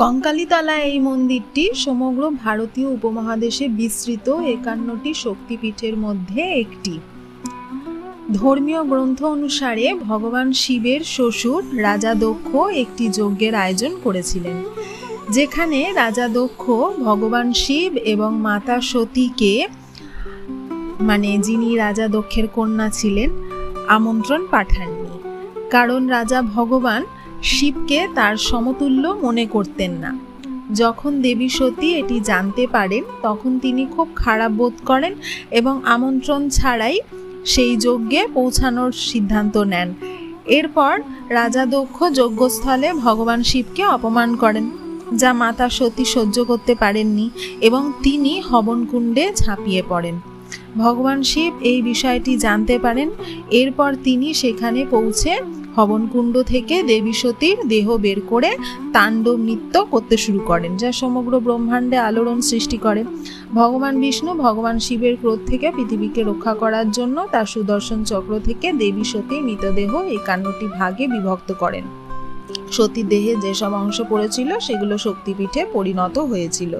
কঙ্কালীতলা এই মন্দিরটি সমগ্র ভারতীয় উপমহাদেশে বিস্তৃত ৫১টি শক্তিপীঠের মধ্যে একটি। ধর্মীয় গ্রন্থ অনুসারে ভগবান শিবের শ্বশুর রাজা দক্ষ একটি যজ্ঞের আয়োজন করেছিলেন, যেখানে রাজা দক্ষ ভগবান শিব এবং মাতা সতীকে, যিনি রাজা দক্ষের কন্যা ছিলেন, আমন্ত্রণ পাঠাননি, কারণ রাজা ভগবান শিবকে তার সমতুল্য মনে করতেন না। যখন দেবী সতী এটি জানতে পারেন তখন তিনি খুব খারাপ বোধ করেন এবং আমন্ত্রণ ছাড়াই সেই যজ্ঞে পৌঁছানোর সিদ্ধান্ত নেন। এরপর রাজা দক্ষ যজ্ঞস্থলে ভগবান শিবকে অপমান করেন, যা মাতা সতী সহ্য করতে পারেননি এবং তিনি হবনকুণ্ডে ঝাঁপিয়ে পড়েন। ভগবান শিব এই বিষয়টি জানতে পারেন। এরপর তিনি সেখানে পৌঁছে হবনকুণ্ড থেকে দেবী সতীর দেহ বের করে তাণ্ডব নৃত্য করতে শুরু করেন, যা সমগ্র ব্রহ্মাণ্ডে আলোড়ন সৃষ্টি করে। ভগবান বিষ্ণু ভগবান শিবের ক্রোধ থেকে পৃথিবীকে রক্ষা করার জন্য তার সুদর্শন চক্র থেকে দেবী সতীর মৃতদেহ ৫১টি ভাগে বিভক্ত করেন। সতীর দেহে যেসব অংশ পড়েছিল সেগুলো শক্তিপীঠে পরিণত হয়েছিল।